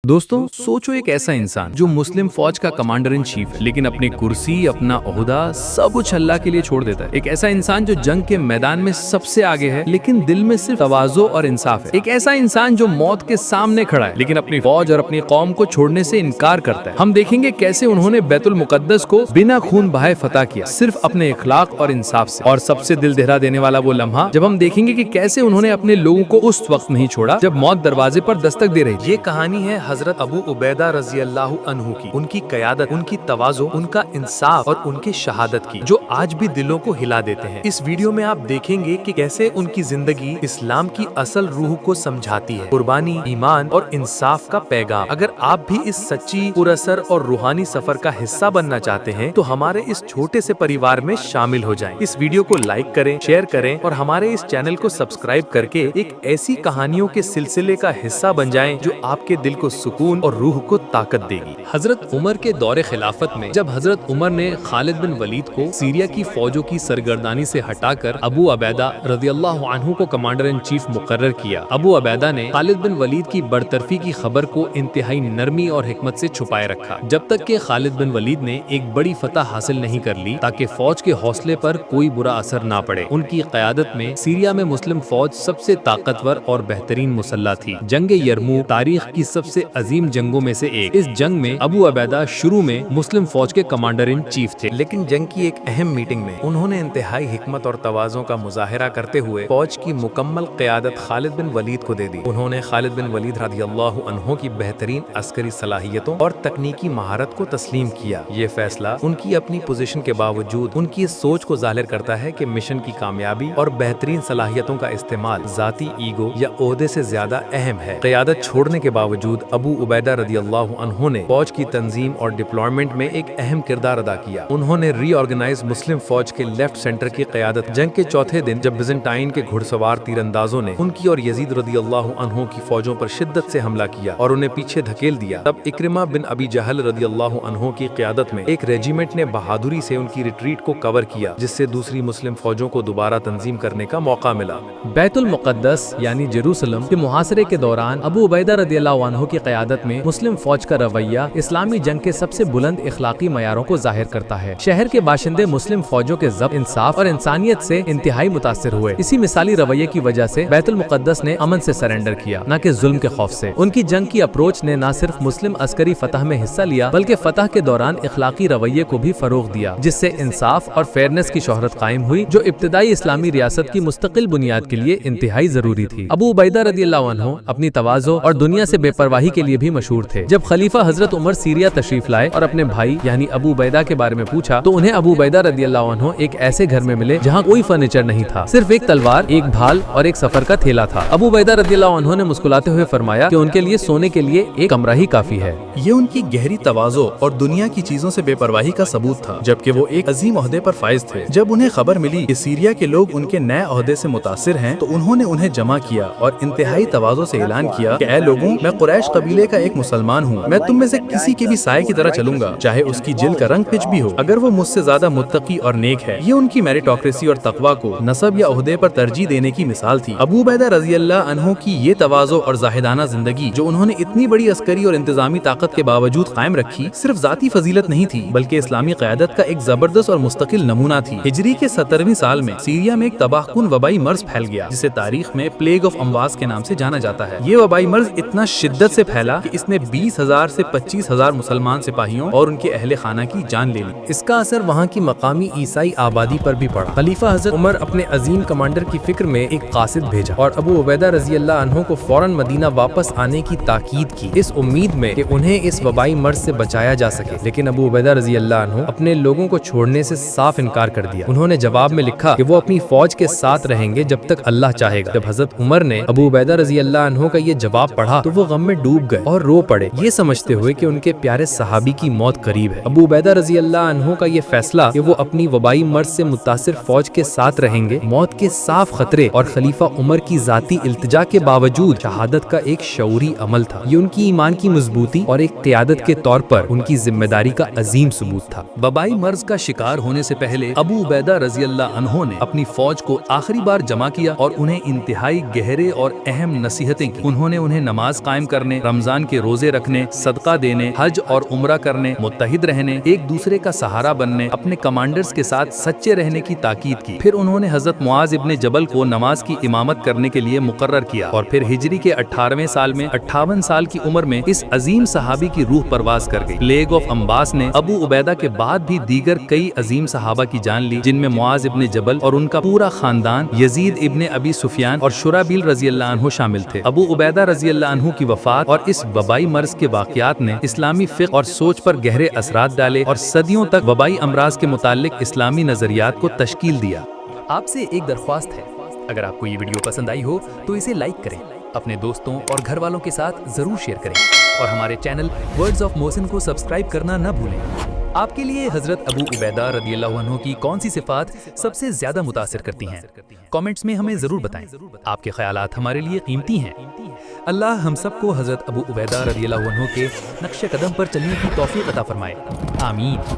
दोस्तों सोचो एक ऐसा इंसान जो मुस्लिम फौज का कमांडर इन चीफ है, लेकिन अपनी कुर्सी, अपना ओहदा सब कुछ अल्लाह के लिए छोड़ देता है। एक ऐसा इंसान जो जंग के मैदान में सबसे आगे है, लेकिन दिल में सिर्फ तवाज़ो और इंसाफ है। एक ऐसा इंसान जो मौत के सामने खड़ा है, लेकिन अपनी फौज और अपनी कौम को छोड़ने से इनकार करता है। हम देखेंगे कैसे उन्होंने बैतुल मुकद्दस को बिना खून बहाए फतह किया, सिर्फ अपने इखलाक और इंसाफ से। और सबसे दिल दहला देने वाला वो लम्हा जब हम देखेंगे कि कैसे उन्होंने अपने लोगों को उस वक्त नहीं छोड़ा जब मौत दरवाजे पर दस्तक दे रही थी। ये कहानी है हजरत अबू उबैदा रजी अल्लाह अन्हु की, उनकी क़यादत, उनकी तवाज़ो, उनका इंसाफ और उनकी शहादत की, जो आज भी दिलों को हिला देते हैं। इस वीडियो में आप देखेंगे कि कैसे उनकी जिंदगी इस्लाम की असल रूह को समझाती है, कुर्बानी, ईमान और इंसाफ का पैगाम। अगर आप भी इस सच्ची, पुरअसर और रूहानी सफर का हिस्सा बनना चाहते हैं तो हमारे इस छोटे से परिवार में शामिल हो जाएं। इस वीडियो को लाइक करें, शेयर करें और हमारे इस चैनल को सब्सक्राइब करके एक ऐसी कहानियों के सिलसिले का हिस्सा बन जाएं जो आपके दिल को सुकून और रूह को ताकत देगी। हजरत उमर के दौरे खिलाफत में जब हजरत उमर ने खालिद बिन वलीद को सीरिया की फौजों की सरगर्दानी से हटाकर अबू उबैदा रज़ियल्लाहु अन्हु को कमांडर इन चीफ मुकर्रर किया, अबू उबैदा ने खालिद बिन वलीद की बरतरफी की खबर को इंतहाई नरमी और हिकमत से छुपाए रखा, जब तक कि खालिद बिन वलीद ने एक बड़ी फतह हासिल नहीं कर ली, ताकि फौज के हौसले पर कोई बुरा असर ना पड़े। उनकी क़यादत में सीरिया में मुस्लिम फौज सबसे ताकतवर और बेहतरीन मुसल्ला थी। जंग यरमूक तारीख की सबसे अजीम जंगों में से एक। इस जंग में अबू उबैदा शुरू में मुस्लिम फौज के कमांडर इन चीफ थे, लेकिन जंग की एक अहम मीटिंग में उन्होंने इंतहाई हिकमत और तवाज़ो का मुजाहिरा करते हुए फौज की मुकम्मल क़यादत खालिद बिन वलीद को दे दी। उन्होंने खालिद बिन वलीद रज़ियल्लाहु अन्हु की बेहतरीन अस्करी सलाहियतों और तकनीकी महारत को तस्लीम किया। ये फैसला उनकी अपनी पोजीशन के बावजूद उनकी इस सोच को ज़ाहिर करता है कि मिशन की कामयाबी और बेहतरीन सलाहियतों का इस्तेमाल ज़ाती ईगो या ओहदे से ज्यादा अहम है। क़यादत छोड़ने के बावजूद अबू उबैदा रज़ियल्लाहु अन्हु ने फौज की तंजीम और डिप्लॉयमेंट में एक अहम किरदार अदा किया। उन्होंने रीऑर्गेनाइज मुस्लिम फौज के लेफ्ट सेंटर की क़यादत। जंग के चौथे दिन जब बिज़ेंटाइन के घुड़सवार तीरंदाजों ने उनकी और यजीद रज़ियल्लाहु अन्हु की फौजों पर शिद्दत से हमला किया और उन्हें पीछे धकेल दिया, तब इक्रिमा बिन अबी जहल रज़ियल्लाहु अन्हु की क़यादत में एक रेजिमेंट ने बहादुरी से उनकी रिट्रीट को कवर किया, जिससे दूसरी मुस्लिम फौजों को दोबारा तंजीम करने का मौका मिला। बैतुल मुकद्दस यानी जेरूसलम के मुहासरे के दौरान अबू उबैदा रज़ियल्लाहु अन्हु की क़यादत में मुस्लिम फौज का रवैया इस्लामी जंग के सबसे बुलंद इखलाकी मयारों को जाहिर करता है। शहर के बाशिंदे मुस्लिम फौजों के ज़ब्त, इंसाफ और इंसानियत से इंतहाई मुतासिर हुए। इसी मिसाली रवैये की वजह से बैतुल मुकद्दस ने अमन से सरेंडर किया, न कि जुल्म के खौफ से। उनकी जंग की अप्रोच ने न सिर्फ मुस्लिम अस्करी फतह में हिस्सा लिया, बल्कि फतह के दौरान इखलाकी रवैये को भी फरोग दिया, जिससे इंसाफ और फेयरनेस की शोहरत कायम हुई, जो इब्तिदाई इस्लामी रियासत की मुस्तकिल बुनियाद के लिए इंतहाई जरूरी थी। अबू उबैदा रज़ियल्लाहु अन्हु अपनी तवाज़ो और दुनिया से बेपरवाही के लिए भी मशहूर थे। जब खलीफा हजरत उमर सीरिया तशरीफ लाए और अपने भाई यानी अबू उबैदा के बारे में पूछा, तो उन्हें अबू उबैदा रज़ियल्लाहु अन्हु एक ऐसे घर में मिले जहां कोई फर्नीचर नहीं था, सिर्फ एक तलवार, एक ढाल और एक सफर का थैला था। अबू उबैदा रज़ियल्लाहु अन्हु ने मुस्कुराते हुए फरमाया कि उनके लिए सोने के लिए एक कमरा ही काफी है। ये उनकी गहरी तवाज़ो और दुनिया की चीजों से बेपरवाही का सबूत था, जबकि वो एक अजीम ओहदे पर फाइज थे। जब उन्हें खबर मिली कि सीरिया के लोग उनके नए ओहदे से मुतासिर हैं, तो उन्होंने उन्हें जमा किया और इंतहाई तवाज़ो से ऐलान किया कि ऐ लोगों, मैं कुरैश कबीले का एक मुसलमान हूँ। मैं तुम में से किसी के भी साए की तरह चलूंगा, चाहे उसकी जिल का रंग पिच भी हो, अगर वो मुझसे ज्यादा मुत्तकी और नेक है। ये उनकी मेरिटोक्रेसी और तकवा को नसब या ओहदे पर तरजीह देने की मिसाल थी। अबू उबैदा रज़ियल्लाहु अन्हु की ये तवाज़ो और जाहिदाना जिंदगी, जो उन्होंने इतनी बड़ी अस्करी और इंतजामी ताकत के बावजूद कायम रखी, सिर्फ जाती फजीलत नहीं थी, बल्कि इस्लामी क़यादत का एक जबरदस्त और मुस्तकिल नमूना थी। हिजरी के 70वीं साल में सीरिया में एक तबाहकुन वबाई मर्ज फैल गया, जिसे तारीख में प्लेग ऑफ अम्वास के नाम से जाना जाता है। ये वबाई मर्ज इतना शिद्दत से फैला कि इसने 20,000 से 25,000 मुसलमान सिपाहियों और उनके अहले खाना की जान ले ली। इसका असर वहाँ की मकामी ईसाई आबादी पर भी पड़ा। खलीफा हजरत उमर अपने अजीम कमांडर की फिक्र में एक कासिद भेजा और अबू उबैदा रज़ियल्लाहु अन्हु को फौरन मदीना वापस आने की ताकीद की, इस उम्मीद में कि उन्हें इस वबाई मर्ज से बचाया जा सके। लेकिन अबू उबैदा रज़ियल्लाहु अन्हु अपने लोगों को छोड़ने से साफ इनकार कर दिया। उन्होंने जवाब में लिखा कि वो अपनी फौज के साथ रहेंगे जब तक अल्लाह चाहेगा। जब हजरत उमर ने अबू उबैदा रज़ियल्लाहु अन्हु का ये जवाब पढ़ा, तो वो गम में डूब गए और रो पड़े, ये समझते हुए कि उनके प्यारे सहाबी की मौत करीब है। अबू उबैदा रज़ियल्लाहु अन्हु का ये फैसला कि वो अपनी वबाई मर्ज से मुतासिर फौज के साथ रहेंगे, मौत के साफ खतरे और खलीफा उमर की जाती इल्तिजा के बावजूद शहादत का एक शऊरी अमल था। ये उनकी ईमान की मजबूती और एक क़यादत के तौर पर उनकी जिम्मेदारी का अजीम सबूत था। वबाई मर्ज का शिकार होने से पहले अबू उबैदा रज़ियल्लाहु अन्हु ने अपनी फौज को आखिरी बार जमा किया और उन्हें इंतहाई गहरे और अहम नसीहतें की। उन्होंने उन्हें नमाज कायम करने, रमजान के रोजे रखने, सदका देने, हज और उम्रा करने, मुत्तहिद रहने, एक दूसरे का सहारा बनने, अपने कमांडर्स के साथ सच्चे रहने की ताकीद की। फिर उन्होंने हजरत मुआज इब्ने जबल को नमाज की इमामत करने के लिए मुकर्रर किया और फिर हिजरी के 18वें साल में 58 साल की उम्र में इस अजीम सहाबी की रूह परवाज कर गई। प्लेग ऑफ अम्बास ने अबू उबैदा के बाद भी दीगर कई अजीम सहाबा की जान ली, जिनमें मुआज इब्ने जबल और उनका पूरा खानदान, यजीद इब्ने अबी सुफियान और शुराबील रजी अल्लाह अन्हु शामिल थे। अबू उबैदा रजी अल्लाह अन्हु की वफात और इस वबाई मर्ज के वाक़यात ने इस्लामी फ़िक़्ह और सोच पर गहरे असरात डाले और सदियों तक वबाई अमराज के मुतालिक इस्लामी नज़रियात को तश्कील दिया। आपसे एक दरख्वास्त है, अगर आपको ये वीडियो पसंद आई हो तो इसे लाइक करें, अपने दोस्तों और घर वालों के साथ ज़रूर शेयर करें और हमारे चैनल वर्ड्स ऑफ मोहसिन को सब्सक्राइब करना न भूलें। आपके लिए हज़रत अबू उबैदा रदियल्लाहु अन्हु की कौन सी सिफ़ात सबसे ज़्यादा मुतासिर करती हैं? कमेंट्स में हमें ज़रूर बताएं। आपके ख्यालात हमारे लिए कीमती हैं। अल्लाह हम सबको हज़रत अबू उबैदा रदियल्लाहु अन्हु के नक्शे कदम पर चलने की तौफीक अता फरमाए। आमीन।